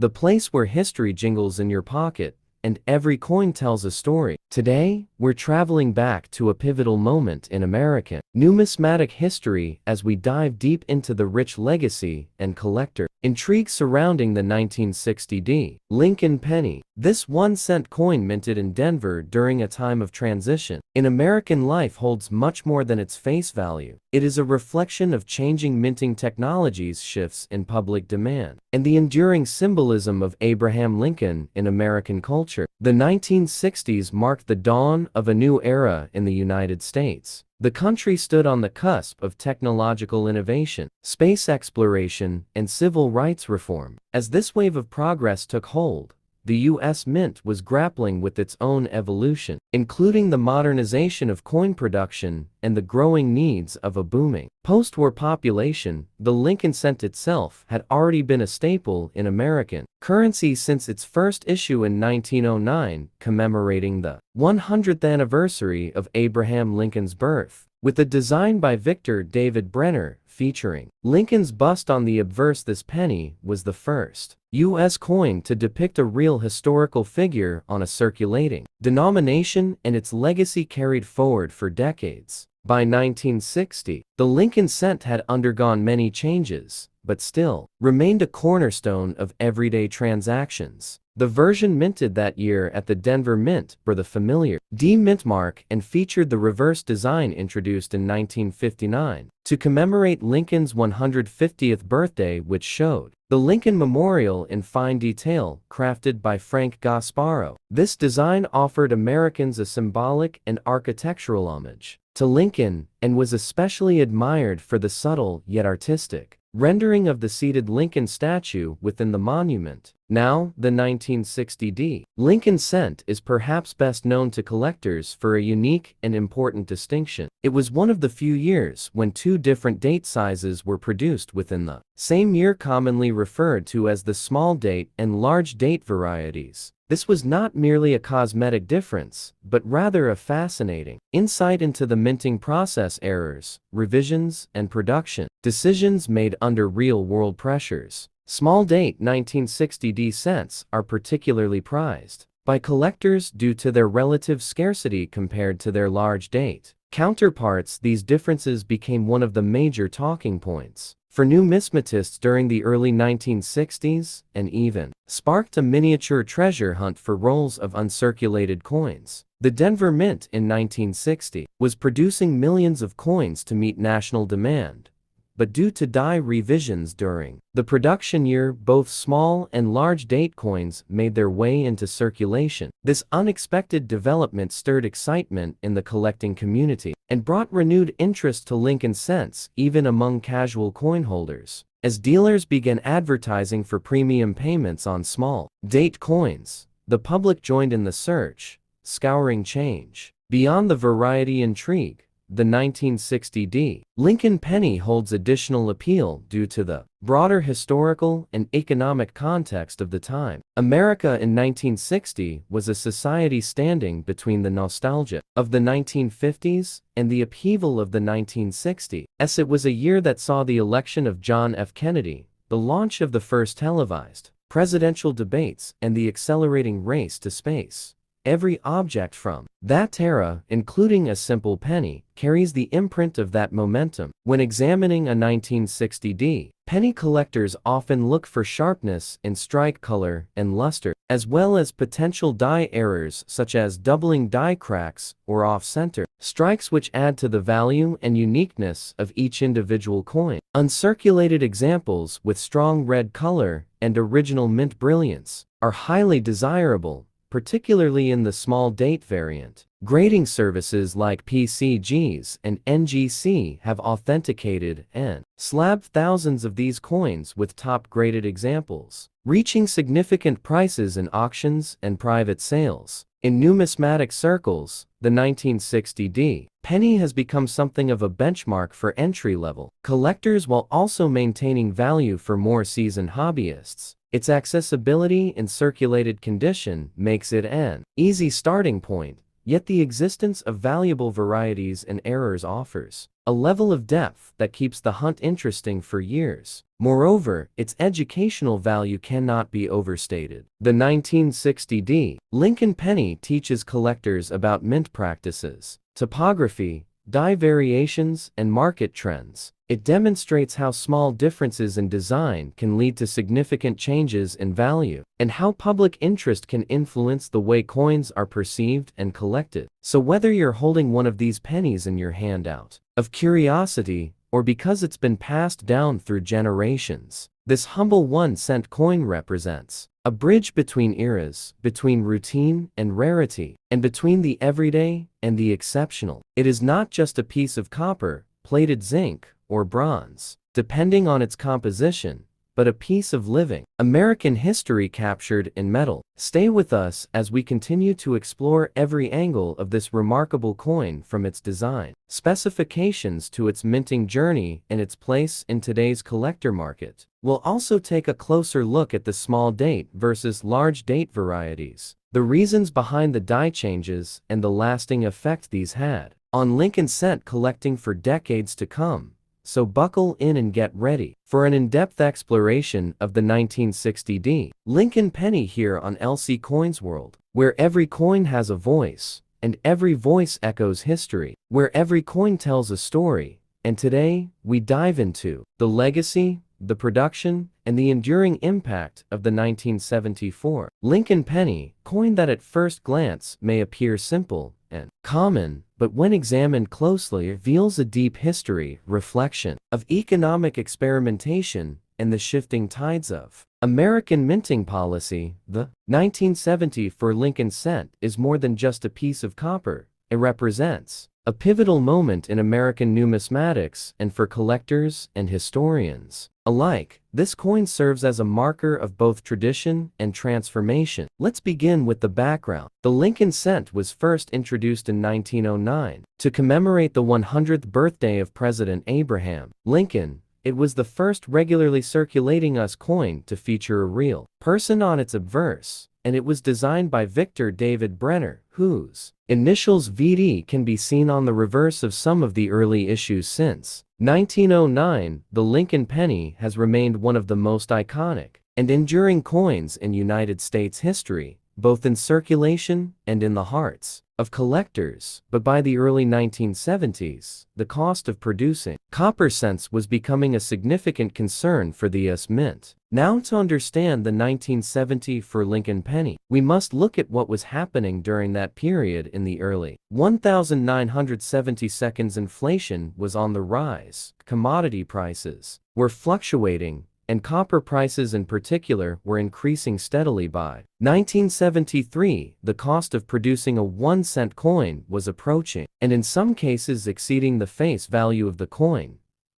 the place where history jingles in your pocket, and every coin tells a story. Today, we're traveling back to a pivotal moment in American numismatic history as we dive deep into the rich legacy and collector intrigue surrounding the 1960 DLincoln penny. This 1-cent coin minted in Denver during a time of transition in American life holds much more than its face value. It is a reflection of changing minting technologies, shifts in public demand, and the enduring symbolism of Abraham Lincoln in American culture. The 1960s marked the dawn of a new era in the United States. The country stood on the cusp of technological innovation, space exploration, and civil rights reform. As this wave of progress took hold, the U.S. Mint was grappling with its own evolution, including the modernization of coin production and the growing needs of a booming post-war population. The Lincoln cent itself had already been a staple in American currency since its first issue in 1909, commemorating the 100th anniversary of Abraham Lincoln's birth, with a design by Victor David Brenner featuring Lincoln's bust on the obverse. This penny was the first U.S. coin to depict a real historical figure on a circulating denomination, and its legacy carried forward for decades. By 1960, the Lincoln cent had undergone many changes, but still remained a cornerstone of everyday transactions. The version minted that year at the Denver Mint bore the familiar D mint mark and featured the reverse design introduced in 1959 to commemorate Lincoln's 150th birthday, which showed the Lincoln Memorial in fine detail, crafted by Frank Gasparo. This design offered Americans a symbolic and architectural homage to Lincoln, and was especially admired for the subtle yet artistic rendering of the seated Lincoln statue within the monument. Now, the 1960 DLincoln cent is perhaps best known to collectors for a unique and important distinction. It was one of the few years when two different date sizes were produced within the same year, commonly referred to as the small date and large date varieties. This was not merely a cosmetic difference, but rather a fascinating insight into the minting process, errors, revisions, and production decisions made under real-world pressures. Small date 1960 D cents are particularly prized by collectors due to their relative scarcity compared to their large date counterparts. These differences became one of the major talking points for numismatists during the early 1960s, and even sparked a miniature treasure hunt for rolls of uncirculated coins. The Denver Mint in 1960 was producing millions of coins to meet national demand, but due to die revisions during the production year, both small and large date coins made their way into circulation. This unexpected development stirred excitement in the collecting community and brought renewed interest to Lincoln cents, even among casual coin holders. As dealers began advertising for premium payments on small date coins, the public joined in the search, scouring change. Beyond the variety intrigue, the 1960 DLincoln penny holds additional appeal due to the broader historical and economic context of the time. America in 1960 was a society standing between the nostalgia of the 1950s and the upheaval of the 1960s. It was a year that saw the election of John F. Kennedy, the launch of the first televised presidential debates, and the accelerating race to space. Every object from that era, including a simple penny, carries the imprint of that momentum. When examining a 1960 D penny, collectors often look for sharpness in strike, color, and luster, as well as potential die errors such as doubling die cracks or off-center strikes, which add to the value and uniqueness of each individual coin. Uncirculated examples with strong red color and original mint brilliance are highly desirable, particularly in the small date variant. Grading services like PCGs and NGC have authenticated and slabbed thousands of these coins, with top-graded examples reaching significant prices in auctions and private sales. In numismatic circles, the 1960 D penny has become something of a benchmark for entry-level collectors while also maintaining value for more seasoned hobbyists. Its accessibility in circulated condition makes it an easy starting point, yet the existence of valuable varieties and errors offers a level of depth that keeps the hunt interesting for years. Moreover, its educational value cannot be overstated. The 1960 DLincoln penny teaches collectors about mint practices, topography, die variations, and market trends. It demonstrates how small differences in design can lead to significant changes in value, and how public interest can influence the way coins are perceived and collected. So whether you're holding one of these pennies in your hand out of curiosity, or because it's been passed down through generations, this humble 1-cent coin represents a bridge between eras, between routine and rarity, and between the everyday and the exceptional. It is not just a piece of copper, plated zinc, or bronze, depending on its composition, but a piece of living American history captured in metal. Stay with us as we continue to explore every angle of this remarkable coin, from its design, specifications to its minting journey and its place in today's collector market. We'll also take a closer look at the small date versus large date varieties, the reasons behind the die changes, and the lasting effect these had on Lincoln cent collecting for decades to come. So buckle in and get ready for an in-depth exploration of the 1960 DLincoln penny here on LC Coins World, where every coin has a voice, and every voice echoes history, where every coin tells a story. And today, we dive into the legacy, the production, and the enduring impact of the 1974 Lincoln penny coin that at first glance may appear simple and common, but when examined closely reveals a deep history, reflection of economic experimentation, and the shifting tides of American minting policy. The 1974 Lincoln cent is more than just a piece of copper. It represents a pivotal moment in American numismatics, and for collectors and historians alike, this coin serves as a marker of both tradition and transformation. Let's begin with the background. The Lincoln cent was first introduced in 1909 to commemorate the 100th birthday of President Abraham Lincoln. It was the first regularly circulating US coin to feature a real person on its obverse, and it was designed by Victor David Brenner, whose initials VD can be seen on the reverse of some of the early issues. Since 1909, the Lincoln penny has remained one of the most iconic and enduring coins in United States history, both in circulation and in the hearts of collectors. But by the early 1970s, the cost of producing copper cents was becoming a significant concern for the US Mint. Now, to understand the 1974 Lincoln penny, we must look at what was happening during that period. In the early 1970s, inflation was on the rise, commodity prices were fluctuating, and copper prices in particular were increasing steadily. By 1973, the cost of producing a 1-cent coin was approaching, and in some cases exceeding, the face value of the coin.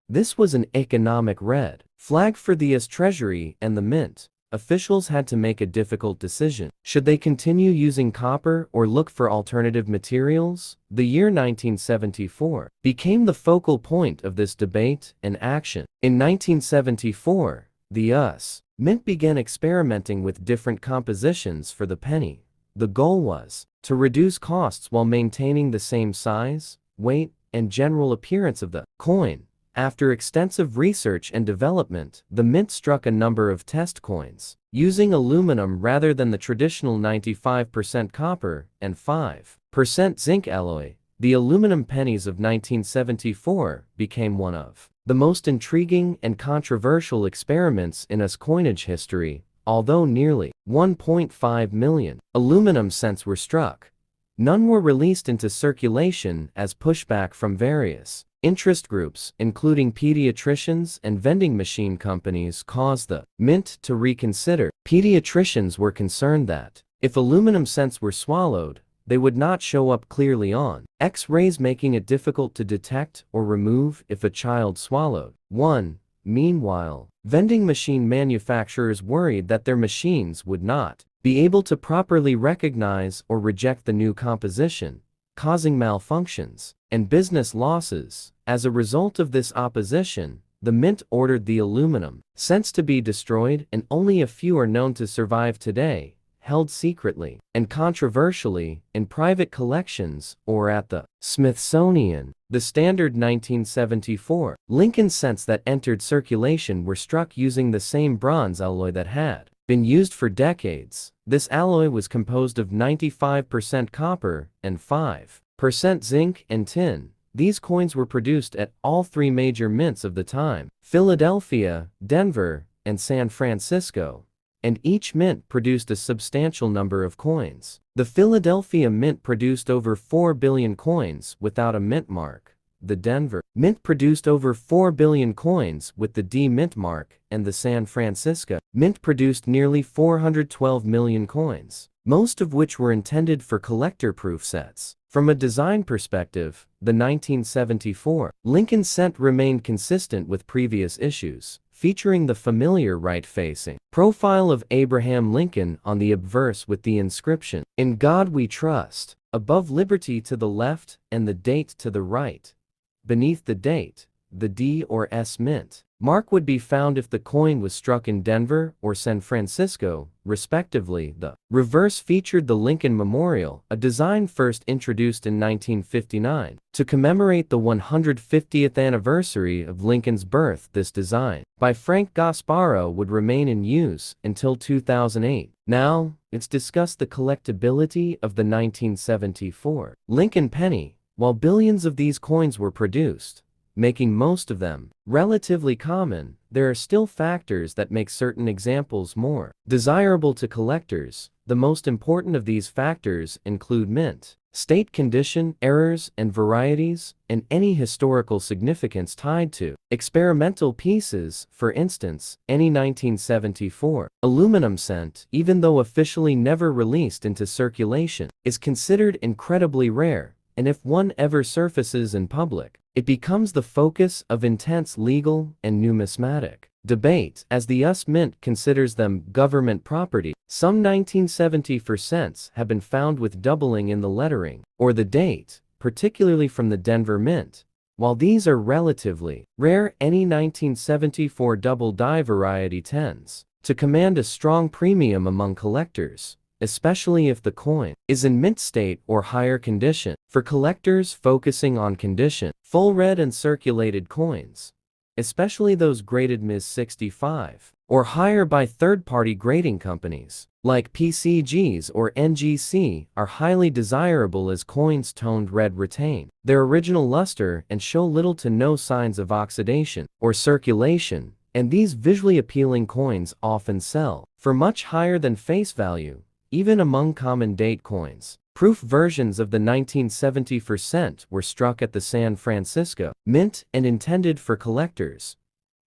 This was an economic red flag for the US Treasury and the Mint. Officials had to make a difficult decision. Should they continue using copper or look for alternative materials? The year 1974 became the focal point of this debate and action. In 1974, the US Mint began experimenting with different compositions for the penny. The goal was to reduce costs while maintaining the same size, weight, and general appearance of the coin. After extensive research and development, the Mint struck a number of test coins, using aluminum rather than the traditional 95% copper and 5% zinc alloy. The aluminum pennies of 1974 became one of the most intriguing and controversial experiments in US coinage history. Although nearly 1.5 million aluminum cents were struck, none were released into circulation as pushback from various interest groups, including pediatricians and vending machine companies, caused the Mint to reconsider. Pediatricians were concerned that if aluminum cents were swallowed, they would not show up clearly on X-rays, making it difficult to detect or remove if a child swallowed one. Meanwhile, vending machine manufacturers worried that their machines would not be able to properly recognize or reject the new composition, causing malfunctions and business losses. As a result of this opposition, the Mint ordered the aluminum cents to be destroyed, and only a few are known to survive today. held secretly and controversially in private collections or at the Smithsonian. The standard 1974 Lincoln cents that entered circulation were struck using the same bronze alloy that had been used for decades. This alloy was composed of 95% copper and 5% zinc and tin. These coins were produced at all three major mints of the time: Philadelphia, Denver, and San Francisco, and each mint produced a substantial number of coins. The Philadelphia Mint produced over 4 billion coins without a mint mark. The Denver Mint produced over 4 billion coins with the D mint mark, and the San Francisco Mint produced nearly 412 million coins, most of which were intended for collector-proof sets. From a design perspective, the 1974 Lincoln cent remained consistent with previous issues, featuring the familiar right-facing profile of Abraham Lincoln on the obverse with the inscription, "In God We Trust," above liberty to the left and the date to the right. Beneath the date, the D or S mint mark would be found if the coin was struck in Denver or San Francisco, respectively. The reverse featured the Lincoln Memorial, a design first introduced in 1959 to commemorate the 150th anniversary of Lincoln's birth. This design, by Frank Gasparo, would remain in use until 2008. Now, let's discuss the collectability of the 1974 Lincoln penny. While billions of these coins were produced, making most of them relatively common, there are still factors that make certain examples more desirable to collectors. The most important of these factors include mint state condition, errors and varieties, and any historical significance tied to experimental pieces. For instance, any 1974 aluminum cent, even though officially never released into circulation, is considered incredibly rare, and if one ever surfaces in public, it becomes the focus of intense legal and numismatic debate, as the US Mint considers them government property. Some 1974 cents have been found with doubling in the lettering or the date, particularly from the Denver Mint. While these are relatively rare, any 1974 double die variety tends to command a strong premium among collectors, especially if the coin is in mint state or higher condition. For collectors focusing on condition, full red and circulated coins, especially those graded Ms. 65 or higher by third-party grading companies like PCGs or NGC, are highly desirable, as coins toned red retain their original luster and show little to no signs of oxidation or circulation, and these visually appealing coins often sell for much higher than face value, even among common date coins. Proof versions of the 1974 cent were struck at the San Francisco Mint and intended for collectors.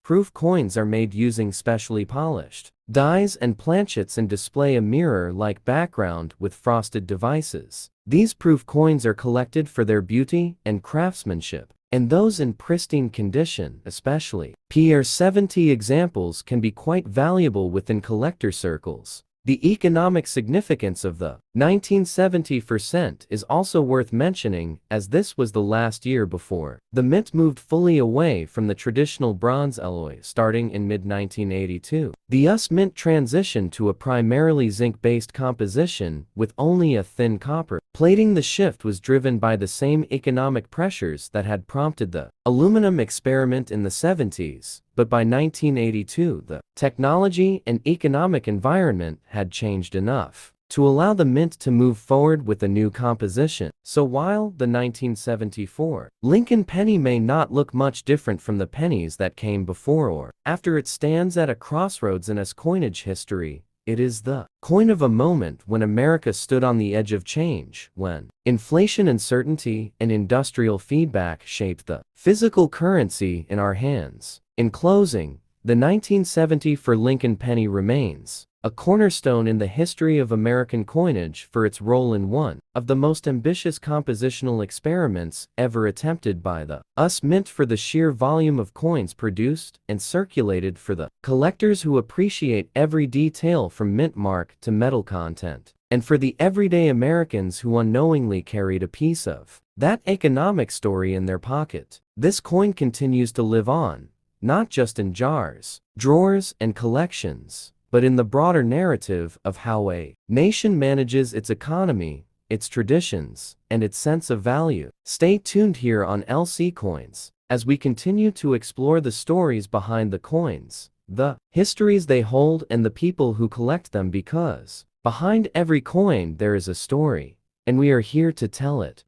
Proof coins are made using specially polished dies and planchets and display a mirror-like background with frosted devices. These proof coins are collected for their beauty and craftsmanship, and those in pristine condition, especially PR70 examples, can be quite valuable within collector circles. The economic significance of the 1974 cent is also worth mentioning, as this was the last year before the mint moved fully away from the traditional bronze alloy. Starting in mid-1982, the US Mint transitioned to a primarily zinc-based composition with only a thin copper plating. The shift was driven by the same economic pressures that had prompted the aluminum experiment in the 70s, but by 1982 the technology and economic environment had changed enough to allow the mint to move forward with a new composition. So while the 1974 Lincoln penny may not look much different from the pennies that came before or after, it stands at a crossroads in its coinage history. It is the coin of a moment when America stood on the edge of change, when inflation, uncertainty, and industrial feedback shaped the physical currency in our hands. In closing, the 1974 Lincoln penny remains a cornerstone in the history of American coinage for its role in one of the most ambitious compositional experiments ever attempted by the US Mint, for the sheer volume of coins produced and circulated, for the collectors who appreciate every detail from mint mark to metal content, and for the everyday Americans who unknowingly carried a piece of that economic story in their pocket. This coin continues to live on, not just in jars, drawers, and collections, but in the broader narrative of how a nation manages its economy, its traditions, and its sense of value. Stay tuned here on LC Coins as we continue to explore the stories behind the coins, the histories they hold, and the people who collect them, because behind every coin there is a story, and we are here to tell it.